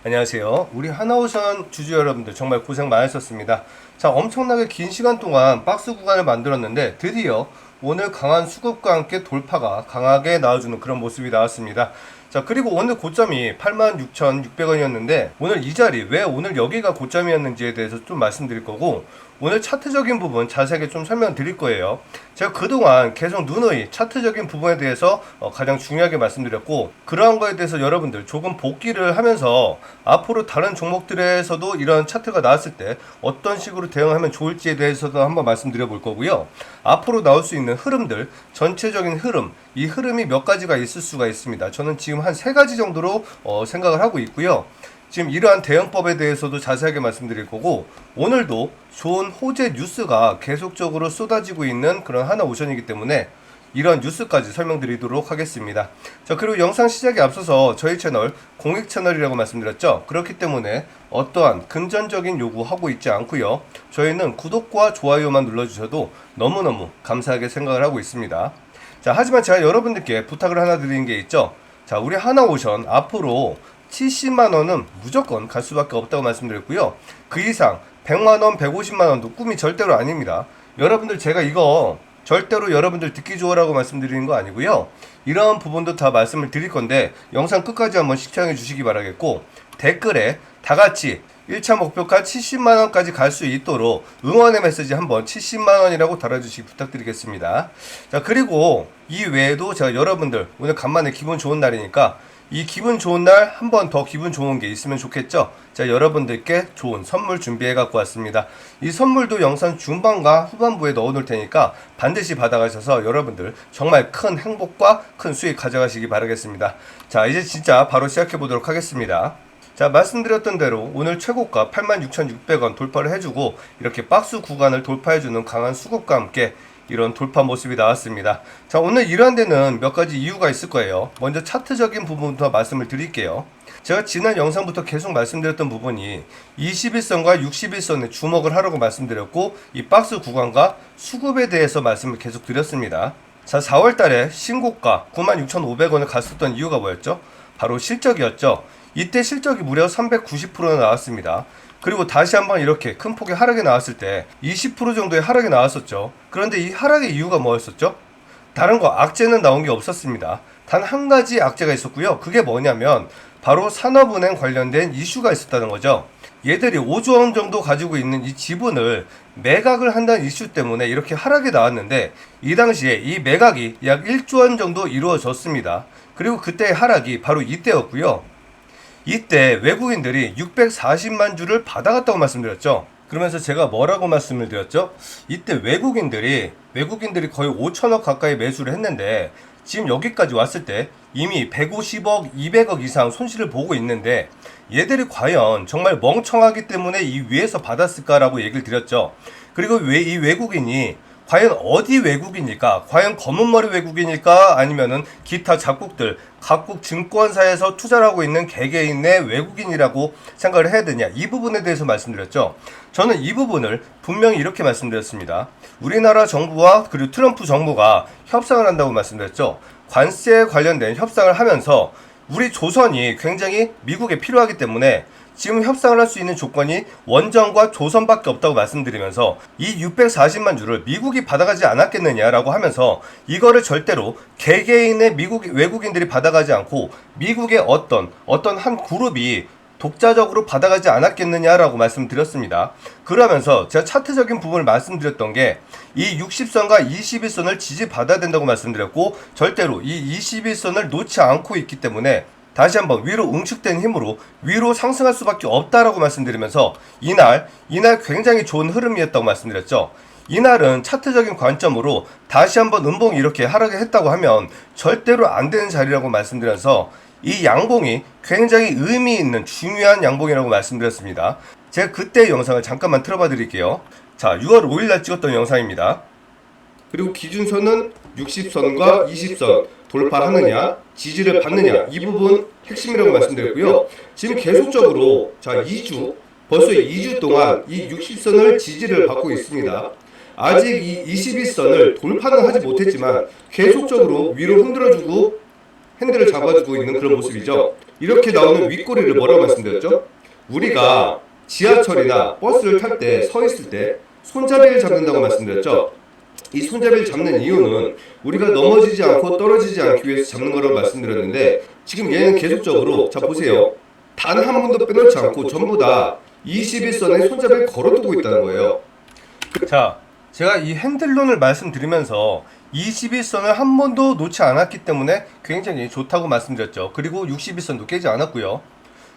안녕하세요. 우리 하나오션 주주 여러분들 정말 고생 많으셨습니다. 자, 엄청나게 긴 시간 동안 박스 구간을 만들었는데 드디어 오늘 강한 수급과 함께 돌파가 강하게 나와주는 그런 모습이 나왔습니다. 자, 그리고 오늘 고점이 86,600원이었는데 오늘 이 자리, 왜 오늘 여기가 고점이었는지에 대해서 좀 말씀드릴 거고, 오늘 차트적인 부분 자세하게 좀 설명드릴 거예요. 제가 그동안 계속 누누이 차트적인 부분에 대해서 가장 중요하게 말씀드렸고, 그러한 거에 대해서 여러분들 조금 복기를 하면서 앞으로 다른 종목들에서도 이런 차트가 나왔을 때 어떤 식으로 대응하면 좋을지에 대해서도 한번 말씀드려 볼 거고요. 앞으로 나올 수 있는 흐름들, 전체적인 흐름, 이 흐름이 몇 가지가 있을 수가 있습니다. 저는 지금 한 3가지 정도로 생각을 하고 있고요. 지금 이러한 대응법에 대해서도 자세하게 말씀드릴 거고, 오늘도 좋은 호재 뉴스가 계속적으로 쏟아지고 있는 그런 하나오션이기 때문에 이런 뉴스까지 설명드리도록 하겠습니다. 자, 그리고 영상 시작에 앞서서 저희 채널 공익 채널이라고 말씀드렸죠. 그렇기 때문에 어떠한 금전적인 요구하고 있지 않고요. 저희는 구독과 좋아요만 눌러주셔도 너무너무 감사하게 생각을 하고 있습니다. 자, 하지만 제가 여러분들께 부탁을 하나 드리는 게 있죠. 자, 우리 하나오션 앞으로 70만원은 무조건 갈 수밖에 없다고 말씀드렸고요. 그 이상 100만원, 150만원도 꿈이 절대로 아닙니다. 여러분들, 제가 이거 절대로 여러분들 듣기 좋으라고 말씀드리는 거 아니고요. 이런 부분도 다 말씀을 드릴 건데 영상 끝까지 한번 시청해 주시기 바라겠고, 댓글에 다 같이 1차 목표가 70만원까지 갈 수 있도록 응원의 메시지 한번 70만원이라고 달아주시기 부탁드리겠습니다. 자, 그리고 이 외에도 제가 여러분들 오늘 간만에 기분 좋은 날이니까 이 기분 좋은 날 한 번 더 기분 좋은 게 있으면 좋겠죠. 제가 여러분들께 좋은 선물 준비해 갖고 왔습니다. 이 선물도 영상 중반과 후반부에 넣어 놓을 테니까 반드시 받아가셔서 여러분들 정말 큰 행복과 큰 수익 가져가시기 바라겠습니다. 자, 이제 진짜 바로 시작해 보도록 하겠습니다. 자, 말씀드렸던 대로 오늘 최고가 86,600원 돌파를 해주고 이렇게 박스 구간을 돌파해주는 강한 수급과 함께 이런 돌파 모습이 나왔습니다. 자, 오늘 이러한 데는 몇 가지 이유가 있을 거예요. 먼저 차트적인 부분부터 말씀을 드릴게요. 제가 지난 영상부터 계속 말씀드렸던 부분이 21선과 61선에 주목을 하라고 말씀드렸고, 이 박스 구간과 수급에 대해서 말씀을 계속 드렸습니다. 자, 4월달에 신고가 96,500원을 갔었던 이유가 뭐였죠? 바로 실적이었죠. 이때 실적이 무려 390%나 나왔습니다. 그리고 다시 한번 이렇게 큰 폭의 하락이 나왔을 때 20% 정도의 하락이 나왔었죠. 그런데 이 하락의 이유가 뭐였었죠? 다른 거 악재는 나온 게 없었습니다. 단 한 가지 악재가 있었고요. 그게 뭐냐면 바로 산업은행 관련된 이슈가 있었다는 거죠. 얘들이 5조 원 정도 가지고 있는 이 지분을 매각을 한다는 이슈 때문에 이렇게 하락이 나왔는데, 이 당시에 이 매각이 약 1조 원 정도 이루어졌습니다. 그리고 그때의 하락이 바로 이때였고요. 이때 외국인들이 640만 주를 받아갔다고 말씀드렸죠. 그러면서 제가 뭐라고 말씀을 드렸죠? 이때 외국인들이 거의 5천억 가까이 매수를 했는데 지금 여기까지 왔을 때 이미 150억, 200억 이상 손실을 보고 있는데 얘들이 과연 정말 멍청하기 때문에 이 위에서 받았을까라고 얘기를 드렸죠. 그리고 왜 이 외국인이 과연 어디 외국인일까? 과연 검은머리 외국인일까? 아니면은 기타 작국들, 각국 증권사에서 투자를 하고 있는 개개인의 외국인이라고 생각을 해야 되냐? 이 부분에 대해서 말씀드렸죠. 저는 이 부분을 분명히 이렇게 말씀드렸습니다. 우리나라 정부와 그리고 트럼프 정부가 협상을 한다고 말씀드렸죠. 관세에 관련된 협상을 하면서 우리 조선이 굉장히 미국에 필요하기 때문에 지금 협상을 할 수 있는 조건이 원전과 조선밖에 없다고 말씀드리면서 이 640만 주를 미국이 받아가지 않았겠느냐라고 하면서 이거를 절대로 개개인의 외국인들이 받아가지 않고 미국의 어떤 한 그룹이 독자적으로 받아가지 않았겠느냐라고 말씀드렸습니다. 그러면서 제가 차트적인 부분을 말씀드렸던 게 이 60선과 21선을 지지받아야 된다고 말씀드렸고, 절대로 이 21선을 놓지 않고 있기 때문에 다시 한번 위로 응축된 힘으로 위로 상승할 수밖에 없다라고 말씀드리면서 이날 굉장히 좋은 흐름이었다고 말씀드렸죠. 이날은 차트적인 관점으로 다시 한번 음봉이 이렇게 하락을 했다고 하면 절대로 안 되는 자리라고 말씀드려서 이 양봉이 굉장히 의미 있는 중요한 양봉이라고 말씀드렸습니다. 제가 그때 영상을 잠깐만 틀어봐 드릴게요. 자, 6월 5일 날 찍었던 영상입니다. 그리고 기준선은 60선과 20선 돌파하느냐, 지지를 받느냐, 이 부분 핵심이라고 말씀드렸고요. 지금 계속적으로 벌써 2주 동안 이 60선을 지지를 받고 있습니다. 아직 이 21선을 돌파는 하지 못했지만 계속적으로 위로 흔들어주고 핸들을 잡아주고 있는 그런 모습이죠. 이렇게 나오는 윗꼬리를 뭐라고 말씀드렸죠? 우리가 지하철이나 버스를 탈 때 서 있을 때 손잡이를 잡는다고 말씀드렸죠? 이 손잡이를 잡는 이유는 우리가 넘어지지 않고 떨어지지 않기 위해서 잡는 거라고 말씀드렸는데, 지금 얘는 계속적으로, 자 보세요, 단 한 번도 빼놓지 않고 전부 다 21선에 손잡이를 걸어두고 있다는 거예요. 자, 제가 이 핸들론을 말씀드리면서 21선을 한 번도 놓지 않았기 때문에 굉장히 좋다고 말씀드렸죠. 그리고 61선도 깨지 않았고요.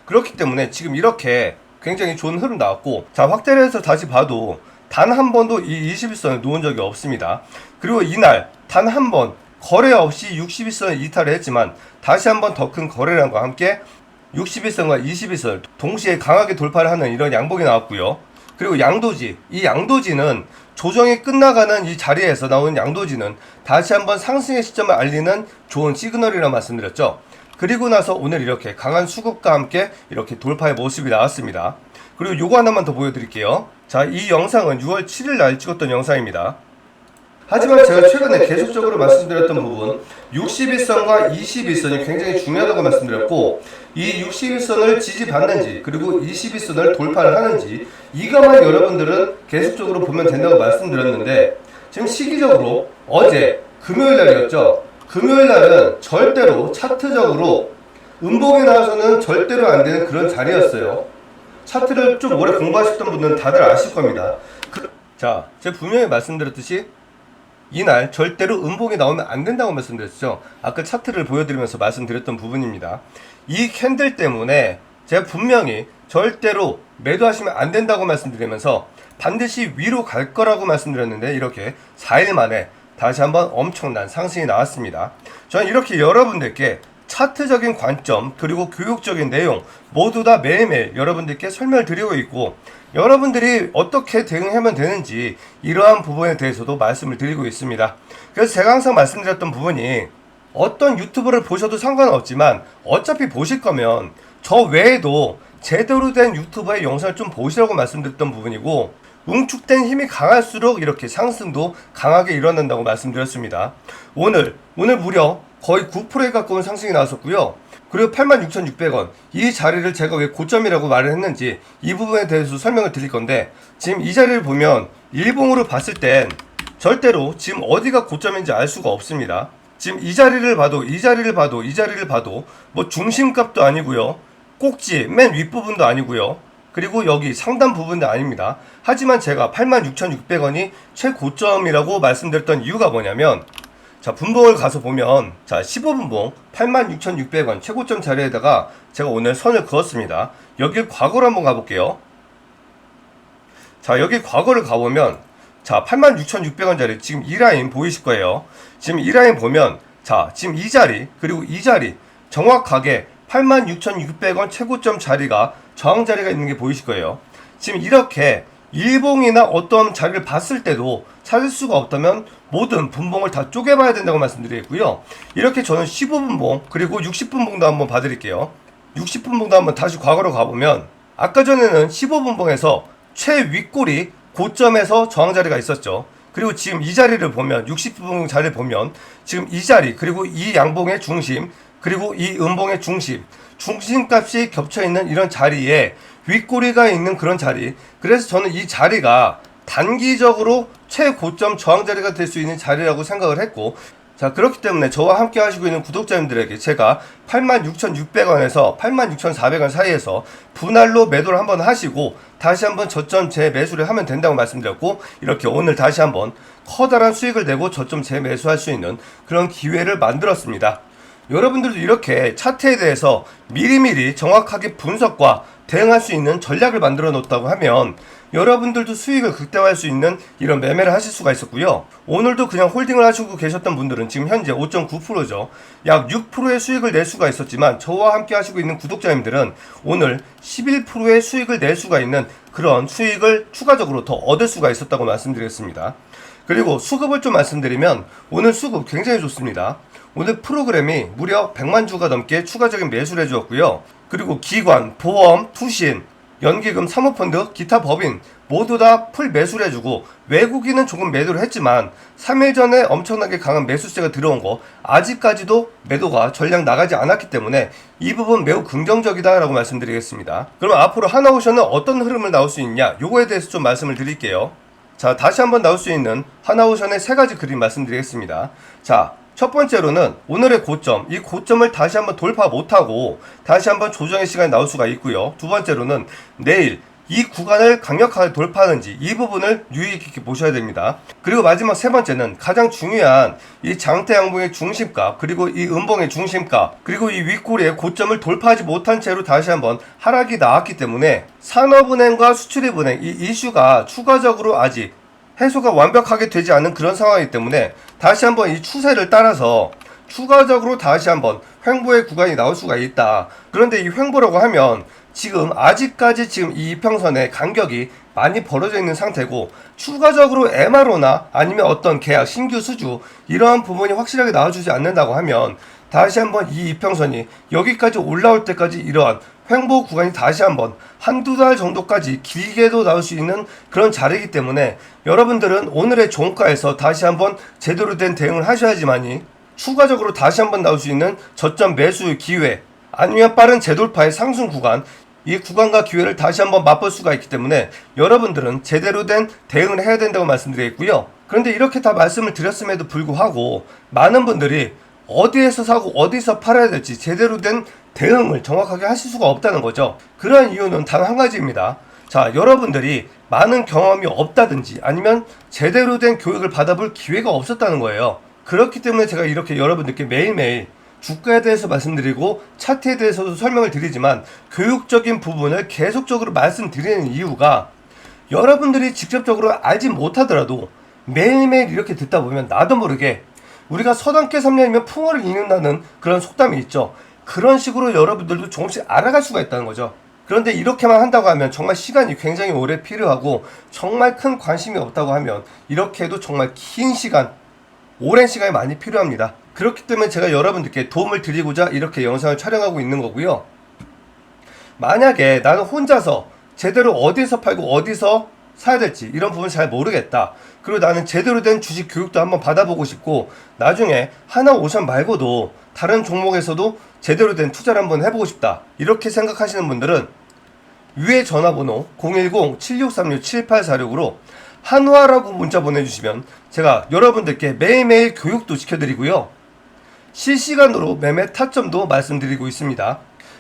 그렇기 때문에 지금 이렇게 굉장히 좋은 흐름 나왔고, 자 확대를 해서 다시 봐도 단 한 번도 이 21선을 놓은 적이 없습니다. 그리고 이날 단 한 번 거래 없이 61선을 이탈을 했지만 다시 한 번 더 큰 거래량과 함께 61선과 21선을 동시에 강하게 돌파를 하는 이런 양봉이 나왔고요. 그리고 양도지, 이 양도지는 조정이 끝나가는 이 자리에서 나오는 양도지는 다시 한번 상승의 시점을 알리는 좋은 시그널이라고 말씀드렸죠. 그리고 나서 오늘 이렇게 강한 수급과 함께 이렇게 돌파의 모습이 나왔습니다. 그리고 요거 하나만 더 보여드릴게요. 자, 이 영상은 6월 7일 날 찍었던 영상입니다. 하지만 제가 최근에 계속적으로 말씀드렸던 부분, 61선과 21선이 굉장히 중요하다고 말씀드렸고, 이 61선을 지지받는지 그리고 21선을 돌파를 하는지 이것만 여러분들은 계속적으로 보면 된다고 말씀드렸는데, 지금 시기적으로 어제 금요일 날이었죠. 금요일 날은 절대로 차트적으로 음봉에 나와서는 절대로 안 되는 그런 자리였어요. 차트를 좀 오래 공부하셨던 분들은 다들 아실 겁니다. 자, 제가 분명히 말씀드렸듯이 이날 절대로 음봉이 나오면 안 된다고 말씀드렸죠. 아까 차트를 보여드리면서 말씀드렸던 부분입니다. 이 캔들 때문에 제가 분명히 절대로 매도하시면 안 된다고 말씀드리면서 반드시 위로 갈 거라고 말씀드렸는데, 이렇게 4일 만에 다시 한번 엄청난 상승이 나왔습니다. 저는 이렇게 여러분들께 차트적인 관점 그리고 교육적인 내용 모두 다 매일매일 여러분들께 설명을 드리고 있고, 여러분들이 어떻게 대응하면 되는지 이러한 부분에 대해서도 말씀을 드리고 있습니다. 그래서 제가 항상 말씀드렸던 부분이, 어떤 유튜브를 보셔도 상관없지만 어차피 보실 거면 저 외에도 제대로 된 유튜버의 영상을 좀 보시라고 말씀드렸던 부분이고, 응축된 힘이 강할수록 이렇게 상승도 강하게 일어난다고 말씀드렸습니다. 오늘 무려 거의 9%에 가까운 상승이 나왔었고요. 그리고 86,600원, 이 자리를 제가 왜 고점이라고 말을 했는지 이 부분에 대해서 설명을 드릴 건데, 지금 이 자리를 보면 일봉으로 봤을 땐 절대로 지금 어디가 고점인지 알 수가 없습니다. 지금 이 자리를 봐도 뭐 중심값도 아니고요, 꼭지 맨 윗부분도 아니고요, 그리고 여기 상단 부분도 아닙니다. 하지만 제가 86,600원이 최고점이라고 말씀드렸던 이유가 뭐냐면, 자, 분봉을 가서 보면, 자, 15분봉 86,600원 최고점 자리에다가 제가 오늘 선을 그었습니다. 여기 과거로 한번 가볼게요. 자, 여기 과거를 가보면, 자, 86,600원 자리, 지금 이 라인 보이실 거예요. 지금 이 라인 보면, 자, 지금 이 자리, 그리고 이 자리, 정확하게 86,600원 최고점 자리가 저항 자리가 있는 게 보이실 거예요. 지금 이렇게 일봉이나 어떤 자리를 봤을 때도 찾을 수가 없다면 모든 분봉을 다 쪼개봐야 된다고 말씀드리겠고요. 이렇게 저는 15분봉 그리고 60분봉도 한번 봐드릴게요. 60분봉도 한번 다시 과거로 가보면, 아까 전에는 15분봉에서 최윗골이 고점에서 저항 자리가 있었죠. 그리고 지금 이 자리를 보면, 60분봉 자리를 보면 지금 이 자리, 그리고 이 양봉의 중심, 그리고 이 음봉의 중심값이 겹쳐있는 이런 자리에 윗꼬리가 있는 그런 자리, 그래서 저는 이 자리가 단기적으로 최고점 저항 자리가 될 수 있는 자리라고 생각을 했고, 자, 그렇기 때문에 저와 함께 하시고 있는 구독자님들에게 제가 86,600원에서 86,400원 사이에서 분할로 매도를 한번 하시고 다시 한번 저점 재매수를 하면 된다고 말씀드렸고, 이렇게 오늘 다시 한번 커다란 수익을 내고 저점 재매수할 수 있는 그런 기회를 만들었습니다. 여러분들도 이렇게 차트에 대해서 미리미리 정확하게 분석과 대응할 수 있는 전략을 만들어 놓았다고 하면 여러분들도 수익을 극대화할 수 있는 이런 매매를 하실 수가 있었고요. 오늘도 그냥 홀딩을 하시고 계셨던 분들은 지금 현재 5.9%죠. 약 6%의 수익을 낼 수가 있었지만, 저와 함께 하시고 있는 구독자님들은 오늘 11%의 수익을 낼 수가 있는 그런 수익을 추가적으로 더 얻을 수가 있었다고 말씀드리겠습니다. 그리고 수급을 좀 말씀드리면, 오늘 수급 굉장히 좋습니다. 오늘 프로그램이 무려 100만 주가 넘게 추가적인 매수를 해주었고요. 그리고 기관, 보험, 투신, 연기금, 사모펀드, 기타 법인 모두 다 풀 매수를 해주고 외국인은 조금 매도를 했지만 3일 전에 엄청나게 강한 매수세가 들어온 거 아직까지도 매도가 전량 나가지 않았기 때문에 이 부분 매우 긍정적이다 라고 말씀드리겠습니다. 그럼 앞으로 하나오션은 어떤 흐름을 나올 수 있냐, 요거에 대해서 좀 말씀을 드릴게요. 자, 다시 한번 나올 수 있는 하나오션의 세 가지 그림 말씀드리겠습니다. 자, 첫 번째로는 오늘의 고점, 이 고점을 다시 한번 돌파 못하고 다시 한번 조정의 시간이 나올 수가 있고요. 두 번째로는 내일 이 구간을 강력하게 돌파하는지 이 부분을 유의 깊게 보셔야 됩니다. 그리고 마지막 세 번째는 가장 중요한 이 장대 양봉의 중심가, 그리고 이 음봉의 중심가, 그리고 이 윗꼬리의 고점을 돌파하지 못한 채로 다시 한번 하락이 나왔기 때문에 산업은행과 수출입은행 이 이슈가 추가적으로 아직 해소가 완벽하게 되지 않은 그런 상황이기 때문에 다시 한번 이 추세를 따라서 추가적으로 다시 한번 횡보의 구간이 나올 수가 있다. 그런데 이 횡보라고 하면 지금 아직까지 지금 이 이평선의 간격이 많이 벌어져 있는 상태고 추가적으로 MRO나 아니면 어떤 계약 신규 수주 이러한 부분이 확실하게 나와주지 않는다고 하면 다시 한번 이 이평선이 여기까지 올라올 때까지 이러한 횡보 구간이 다시 한번 한두 달 정도까지 길게도 나올 수 있는 그런 자리이기 때문에 여러분들은 오늘의 종가에서 다시 한번 제대로 된 대응을 하셔야지만이 추가적으로 다시 한번 나올 수 있는 저점 매수 기회 아니면 빠른 재돌파의 상승 구간, 이 구간과 기회를 다시 한번 맛볼 수가 있기 때문에 여러분들은 제대로 된 대응을 해야 된다고 말씀드리겠고요. 그런데 이렇게 다 말씀을 드렸음에도 불구하고 많은 분들이 어디에서 사고 어디서 팔아야 될지 제대로 된 대응을 정확하게 하실 수가 없다는 거죠. 그런 이유는 단 한 가지입니다. 자, 여러분들이 많은 경험이 없다든지 아니면 제대로 된 교육을 받아볼 기회가 없었다는 거예요. 그렇기 때문에 제가 이렇게 여러분들께 매일매일 주가에 대해서 말씀드리고 차트에 대해서도 설명을 드리지만 교육적인 부분을 계속적으로 말씀드리는 이유가 여러분들이 직접적으로 알지 못하더라도 매일매일 이렇게 듣다 보면 나도 모르게 우리가 서당께 3년이면 풍어를 읽는다는 그런 속담이 있죠. 그런 식으로 여러분들도 조금씩 알아갈 수가 있다는 거죠. 그런데 이렇게만 한다고 하면 정말 시간이 굉장히 오래 필요하고 정말 큰 관심이 없다고 하면 이렇게 해도 정말 긴 시간, 오랜 시간이 많이 필요합니다. 그렇기 때문에 제가 여러분들께 도움을 드리고자 이렇게 영상을 촬영하고 있는 거고요. 만약에 나는 혼자서 제대로 어디서 팔고 어디서 사야 될지 이런 부분 잘 모르겠다. 그리고 나는 제대로 된 주식 교육도 한번 받아보고 싶고 나중에 하나오션 말고도 다른 종목에서도 제대로 된 투자를 한번 해보고 싶다. 이렇게 생각하시는 분들은 위에 전화번호 010-7636-7846으로 한화라고 문자 보내주시면 제가 여러분들께 매일매일 교육도 시켜드리고요. 실시간으로 매매 타점도 말씀드리고 있습니다.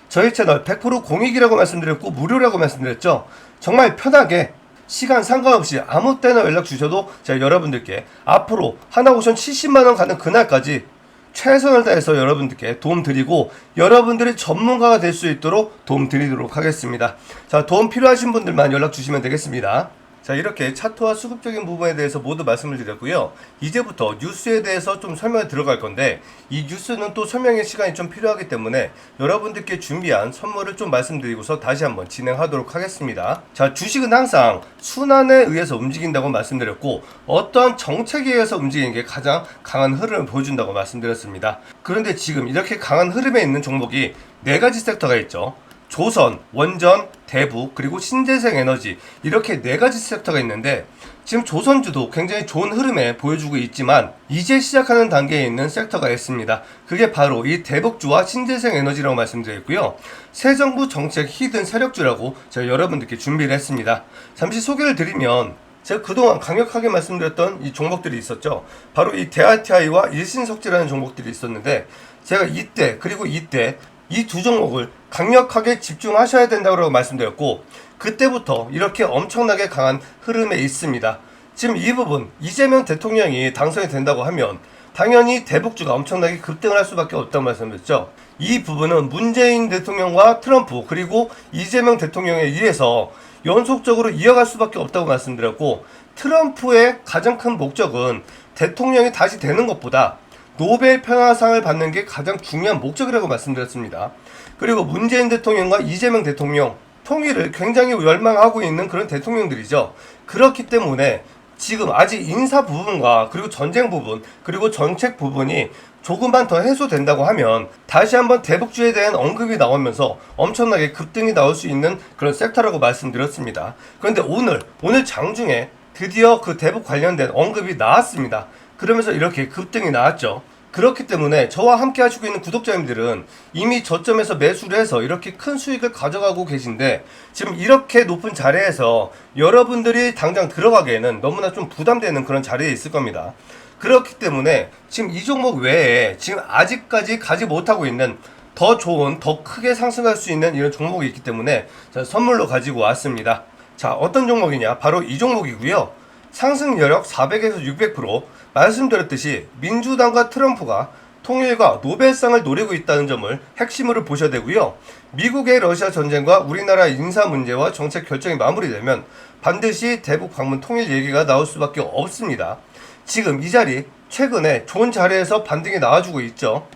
저희 채널 100% 공익이라고 말씀드렸고 무료라고 말씀드렸죠. 정말 편하게 시간 상관없이 아무 때나 연락 주셔도 제가 여러분들께 앞으로 하나오션 70만원 가는 그날까지 최선을 다해서 여러분들께 도움 드리고 여러분들이 전문가가 될 수 있도록 도움 드리도록 하겠습니다. 자, 도움 필요하신 분들만 연락 주시면 되겠습니다. 자, 이렇게 차트와 수급적인 부분에 대해서 모두 말씀을 드렸고요. 이제부터 뉴스에 대해서 좀 설명에 들어갈 건데 이 뉴스는 또 설명의 시간이 좀 필요하기 때문에 여러분들께 준비한 선물을 좀 말씀드리고서 다시 한번 진행하도록 하겠습니다. 자, 주식은 항상 순환에 의해서 움직인다고 말씀드렸고 어떠한 정책에 의해서 움직이는 게 가장 강한 흐름을 보여준다고 말씀드렸습니다. 그런데 지금 이렇게 강한 흐름에 있는 종목이 네 가지 섹터가 있죠. 조선, 원전, 대북, 그리고 신재생 에너지 이렇게 네 가지 섹터가 있는데 지금 조선주도 굉장히 좋은 흐름에 보여주고 있지만 이제 시작하는 단계에 있는 섹터가 있습니다. 그게 바로 이 대북주와 신재생 에너지라고 말씀드렸고요. 새 정부 정책 히든 세력주라고 제가 여러분들께 준비를 했습니다. 잠시 소개를 드리면 제가 그동안 강력하게 말씀드렸던 이 종목들이 있었죠. 바로 이 대아티아이와 일신석지라는 종목들이 있었는데 제가 이때 그리고 이때 이 두 종목을 강력하게 집중하셔야 된다고 말씀드렸고 그때부터 이렇게 엄청나게 강한 흐름에 있습니다. 지금 이 부분 이재명 대통령이 당선이 된다고 하면 당연히 대북주가 엄청나게 급등을 할 수밖에 없다고 말씀드렸죠. 이 부분은 문재인 대통령과 트럼프 그리고 이재명 대통령에 의해서 연속적으로 이어갈 수밖에 없다고 말씀드렸고 트럼프의 가장 큰 목적은 대통령이 다시 되는 것보다 노벨 평화상을 받는 게 가장 중요한 목적이라고 말씀드렸습니다. 그리고 문재인 대통령과 이재명 대통령 통일을 굉장히 열망하고 있는 그런 대통령들이죠. 그렇기 때문에 지금 아직 인사 부분과 그리고 전쟁 부분 그리고 정책 부분이 조금만 더 해소된다고 하면 다시 한번 대북주에 대한 언급이 나오면서 엄청나게 급등이 나올 수 있는 그런 섹터라고 말씀드렸습니다. 그런데 오늘 장중에 드디어 그 대북 관련된 언급이 나왔습니다. 그러면서 이렇게 급등이 나왔죠. 그렇기 때문에 저와 함께 하시고 있는 구독자님들은 이미 저점에서 매수를 해서 이렇게 큰 수익을 가져가고 계신데, 지금 이렇게 높은 자리에서 여러분들이 당장 들어가기에는 너무나 좀 부담되는 그런 자리에 있을 겁니다. 그렇기 때문에 지금 이 종목 외에 지금 아직까지 가지 못하고 있는 더 좋은, 더 크게 상승할 수 있는 이런 종목이 있기 때문에 자, 선물로 가지고 왔습니다. 자, 어떤 종목이냐? 바로 이 종목이고요. 상승 여력 400에서 600%, 말씀드렸듯이 민주당과 트럼프가 통일과 노벨상을 노리고 있다는 점을 핵심으로 보셔야 되고요. 미국의 러시아 전쟁과 우리나라 인사 문제와 정책 결정이 마무리되면 반드시 대북 방문 통일 얘기가 나올 수밖에 없습니다. 지금 이 자리, 최근에 좋은 자리에서 반등이 나와주고 있죠.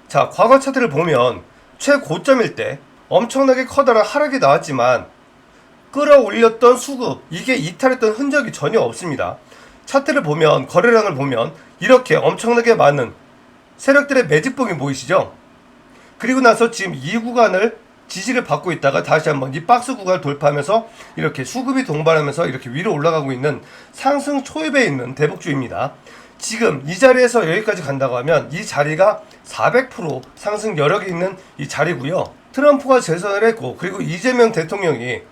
자, 과거 차트를 보면 최고점일 때 엄청나게 커다란 하락이 나왔지만 끌어올렸던 수급, 이게 이탈했던 흔적이 전혀 없습니다. 차트를 보면, 거래량을 보면 이렇게 엄청나게 많은 세력들의 매집봉이 보이시죠? 그리고 나서 지금 이 구간을 지지를 받고 있다가 다시 한번 이 박스 구간을 돌파하면서 이렇게 수급이 동반하면서 이렇게 위로 올라가고 있는 상승 초입에 있는 대북주입니다. 지금 이 자리에서 여기까지 간다고 하면 이 자리가 400% 상승 여력이 있는 이 자리고요. 트럼프가 재선을 했고, 그리고 이재명 대통령이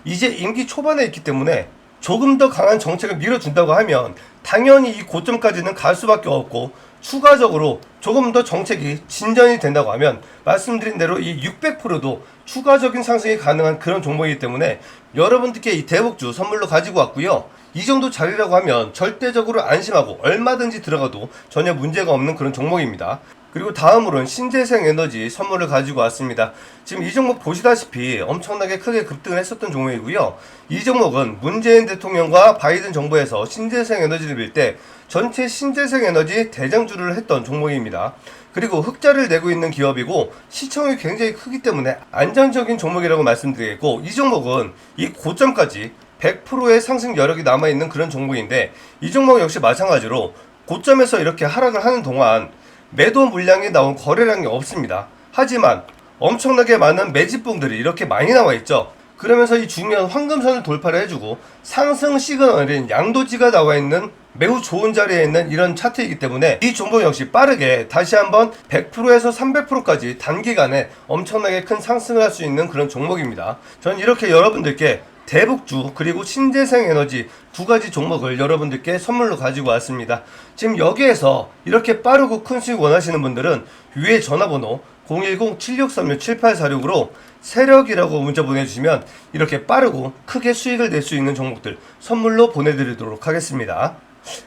이제 임기 초반에 있기 때문에 조금 더 강한 정책을 밀어준다고 하면 당연히 이 고점까지는 갈 수밖에 없고, 추가적으로 조금 더 정책이 진전이 된다고 하면 말씀드린 대로 이 600%도 추가적인 상승이 가능한 그런 종목이기 때문에 여러분들께 이 대북주 선물로 가지고 왔고요. 이 정도 자리라고 하면 절대적으로 안심하고 얼마든지 들어가도 전혀 문제가 없는 그런 종목입니다. 그리고 다음으로는 신재생에너지 선물을 가지고 왔습니다. 지금 이 종목 보시다시피 엄청나게 크게 급등을 했었던 종목이고요. 이 종목은 문재인 대통령과 바이든 정부에서 신재생에너지를 밀 때 전체 신재생에너지 대장주를 했던 종목입니다. 그리고 흑자를 내고 있는 기업이고 시총이 굉장히 크기 때문에 안정적인 종목이라고 말씀드리겠고, 이 종목은 이 고점까지 100%의 상승 여력이 남아있는 그런 종목인데, 이 종목 역시 마찬가지로 고점에서 이렇게 하락을 하는 동안 매도 물량이 나온 거래량이 없습니다. 하지만 엄청나게 많은 매집봉들이 이렇게 많이 나와 있죠. 그러면서 이 중요한 황금선을 돌파를 해주고 상승 시그널인 양도지가 나와 있는 매우 좋은 자리에 있는 이런 차트이기 때문에 이 종목 역시 빠르게 다시 한번 100%에서 300%까지 단기간에 엄청나게 큰 상승을 할 수 있는 그런 종목입니다. 저는 이렇게 여러분들께 대북주 그리고 신재생에너지 두 가지 종목을 여러분들께 선물로 가지고 왔습니다. 지금 여기에서 이렇게 빠르고 큰 수익 원하시는 분들은 위에 전화번호 010-7636-7846으로 세력이라고 문자 보내주시면 이렇게 빠르고 크게 수익을 낼 수 있는 종목들 선물로 보내드리도록 하겠습니다.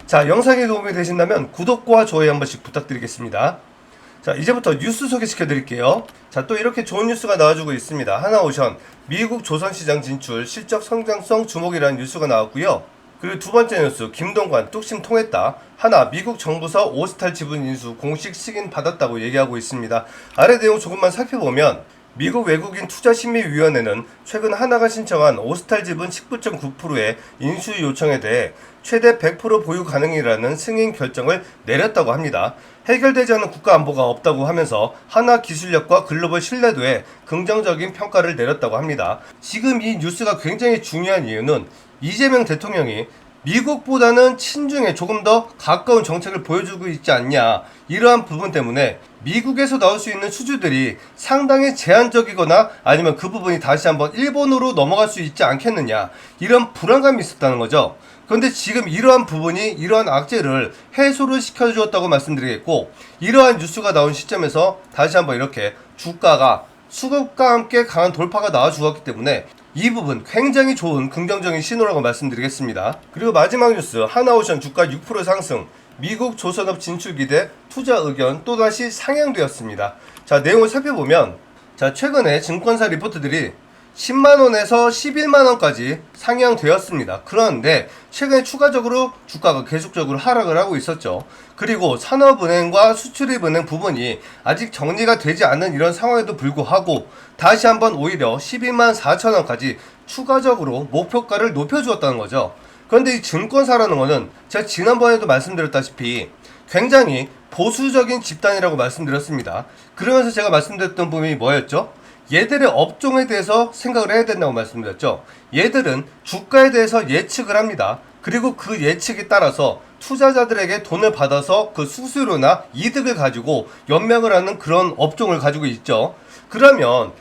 자, 영상이 도움이 되신다면 구독과 좋아요 한 번씩 부탁드리겠습니다. 자, 이제부터 뉴스 소개시켜 드릴게요. 자, 또 이렇게 좋은 뉴스가 나와주고 있습니다. 하나오션 미국 조선시장 진출 실적 성장성 주목이라는 뉴스가 나왔고요. 그리고 두 번째 뉴스, 김동관 뚝심 통했다. 하나 미국 정부서 오스탈 지분 인수 공식 승인 받았다고 얘기하고 있습니다. 아래 내용 조금만 살펴보면 미국 외국인 투자심의위원회는 최근 하나가 신청한 오스탈 지분 19.9%의 인수 요청에 대해 최대 100% 보유 가능이라는 승인 결정을 내렸다고 합니다. 해결되지 않은 국가 안보가 없다고 하면서 하나 기술력과 글로벌 신뢰도에 긍정적인 평가를 내렸다고 합니다. 지금 이 뉴스가 굉장히 중요한 이유는 이재명 대통령이 미국보다는 친중에 조금 더 가까운 정책을 보여주고 있지 않냐, 이러한 부분 때문에 미국에서 나올 수 있는 수주들이 상당히 제한적이거나 아니면 그 부분이 다시 한번 일본으로 넘어갈 수 있지 않겠느냐, 이런 불안감이 있었다는 거죠. 그런데 지금 이러한 부분이 이러한 악재를 해소를 시켜주었다고 말씀드리겠고, 이러한 뉴스가 나온 시점에서 다시 한번 이렇게 주가가 수급과 함께 강한 돌파가 나와 주었기 때문에 이 부분 굉장히 좋은 긍정적인 신호라고 말씀드리겠습니다. 그리고 마지막 뉴스, 하나오션 주가 6% 상승, 미국 조선업 진출 기대 투자 의견 또다시 상향되었습니다. 자, 내용을 살펴보면 자, 최근에 증권사 리포트들이 10만원에서 11만원까지 상향되었습니다. 그런데 최근에 추가적으로 주가가 계속적으로 하락을 하고 있었죠. 그리고 산업은행과 수출입은행 부분이 아직 정리가 되지 않는 이런 상황에도 불구하고 다시 한번 오히려 12만 4천원까지 추가적으로 목표가를 높여주었다는 거죠. 그런데 이 증권사라는 거는 제가 지난번에도 말씀드렸다시피 굉장히 보수적인 집단이라고 말씀드렸습니다. 그러면서 제가 말씀드렸던 부분이 뭐였죠? 얘들의 업종에 대해서 생각을 해야 된다고 말씀드렸죠. 얘들은 주가에 대해서 예측을 합니다. 그리고 그 예측에 따라서 투자자들에게 돈을 받아서 그 수수료나 이득을 가지고 연명을 하는 그런 업종을 가지고 있죠. 그러면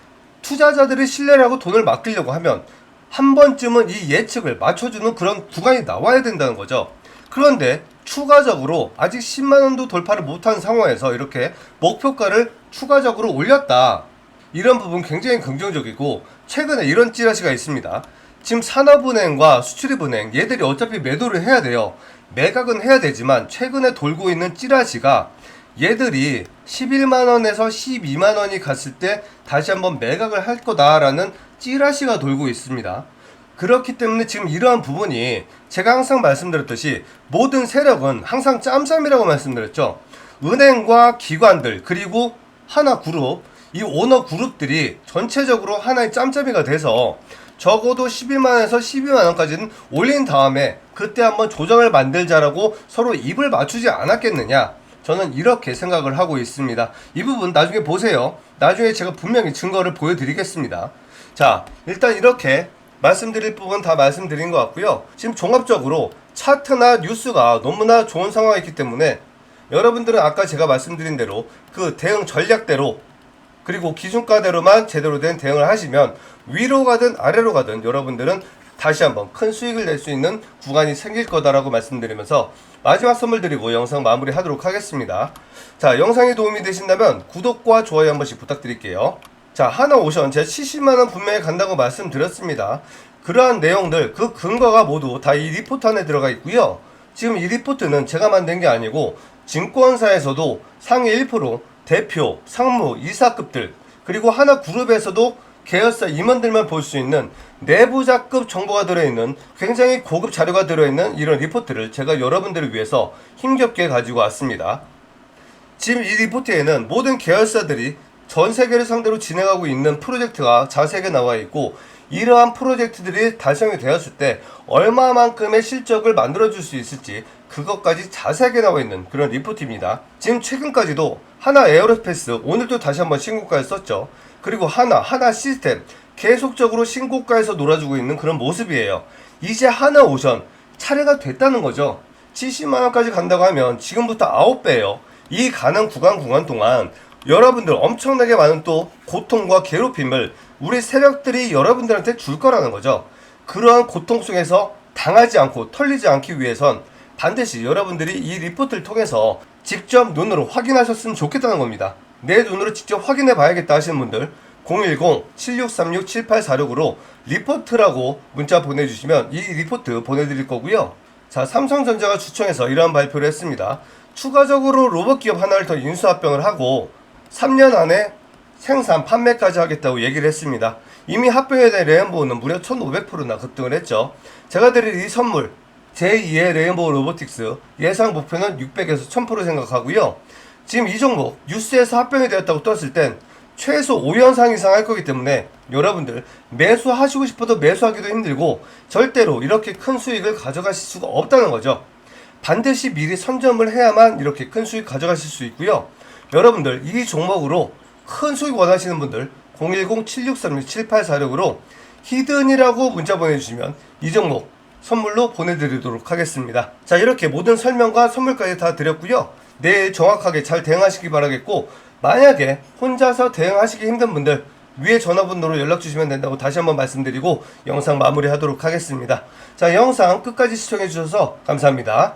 투자자들이 신뢰를 하고 돈을 맡기려고 하면 한 번쯤은 이 예측을 맞춰주는 그런 구간이 나와야 된다는 거죠. 그런데 추가적으로 아직 10만원도 돌파를 못한 상황에서 이렇게 목표가를 추가적으로 올렸다. 이런 부분 굉장히 긍정적이고, 최근에 이런 찌라시가 있습니다. 지금 산업은행과 수출입은행 얘들이 어차피 매도를 해야 돼요. 매각은 해야 되지만 최근에 돌고 있는 찌라시가 얘들이 11만원에서 12만원이 갔을 때 다시 한번 매각을 할 거다라는 찌라시가 돌고 있습니다. 그렇기 때문에 지금 이러한 부분이 제가 항상 말씀드렸듯이 모든 세력은 항상 짬짬이라고 말씀드렸죠. 은행과 기관들 그리고 하나그룹, 이 오너 그룹들이 전체적으로 하나의 짬짬이가 돼서 적어도 11만원에서 12만원까지는 올린 다음에 그때 한번 조정을 만들자라고 서로 입을 맞추지 않았겠느냐, 저는 이렇게 생각을 하고 있습니다. 이 부분 나중에 보세요. 나중에 제가 분명히 증거를 보여드리겠습니다. 자, 일단 이렇게 말씀드릴 부분 다 말씀드린 것 같고요. 지금 종합적으로 차트나 뉴스가 너무나 좋은 상황이기 때문에 여러분들은 아까 제가 말씀드린 대로 그 대응 전략대로 그리고 기준가대로만 제대로 된 대응을 하시면 위로 가든 아래로 가든 여러분들은 다시 한번 큰 수익을 낼 수 있는 구간이 생길 거다라고 말씀드리면서 마지막 선물 드리고 영상 마무리 하도록 하겠습니다. 자, 영상이 도움이 되신다면 구독과 좋아요 한 번씩 부탁드릴게요. 자, 하나오션 제가 70만원 분명히 간다고 말씀드렸습니다. 그러한 내용들, 그 근거가 모두 다 이 리포트 안에 들어가 있고요. 지금 이 리포트는 제가 만든 게 아니고 증권사에서도 상위 1%, 대표, 상무, 이사급들, 그리고 하나그룹에서도 계열사 임원들만 볼 수 있는 내부자급 정보가 들어있는 굉장히 고급 자료가 들어있는 이런 리포트를 제가 여러분들을 위해서 힘겹게 가지고 왔습니다. 지금 이 리포트에는 모든 계열사들이 전 세계를 상대로 진행하고 있는 프로젝트가 자세하게 나와 있고, 이러한 프로젝트들이 달성이 되었을 때 얼마만큼의 실적을 만들어줄 수 있을지 그것까지 자세하게 나와 있는 그런 리포트입니다. 지금 최근까지도 하나 에어로스페이스 오늘도 다시 한번 신고가를 썼죠. 그리고 하나 시스템 계속적으로 신고가에서 놀아주고 있는 그런 모습이에요. 이제 하나오션 차례가 됐다는 거죠. 70만원까지 간다고 하면 지금부터 9배예요. 이 가는 구간 동안 여러분들 엄청나게 많은 또 고통과 괴롭힘을 우리 세력들이 여러분들한테 줄 거라는 거죠. 그러한 고통 속에서 당하지 않고 털리지 않기 위해선 반드시 여러분들이 이 리포트를 통해서 직접 눈으로 확인하셨으면 좋겠다는 겁니다. 내 눈으로 직접 확인해 봐야겠다 하시는 분들 010-7636-7846으로 리포트라고 문자 보내주시면 이 리포트 보내드릴 거고요. 자, 삼성전자가 주총에서 이러한 발표를 했습니다. 추가적으로 로봇기업 하나를 더 인수합병을 하고 3년 안에 생산, 판매까지 하겠다고 얘기를 했습니다. 이미 합병에 대한 레인보우는 무려 1500%나 급등을 했죠. 제가 드릴 이 선물 제2의 레인보우 로보틱스 예상 목표는 600에서 1000% 생각하고요. 지금 이 종목 뉴스에서 합병이 되었다고 떴을 땐 최소 5연상 이상 할 거기 때문에 여러분들 매수하시고 싶어도 매수하기도 힘들고 절대로 이렇게 큰 수익을 가져가실 수가 없다는 거죠. 반드시 미리 선점을 해야만 이렇게 큰 수익 가져가실 수 있고요. 여러분들 이 종목으로 큰 수익 원하시는 분들 010-7636-7846으로 히든이라고 문자 보내주시면 이 종목 선물로 보내드리도록 하겠습니다. 자, 이렇게 모든 설명과 선물까지 다 드렸고요. 내일 정확하게 잘 대응하시기 바라겠고, 만약에 혼자서 대응하시기 힘든 분들 위에 전화번호로 연락 주시면 된다고 다시 한번 말씀드리고 영상 마무리하도록 하겠습니다. 자, 영상 끝까지 시청해 주셔서 감사합니다.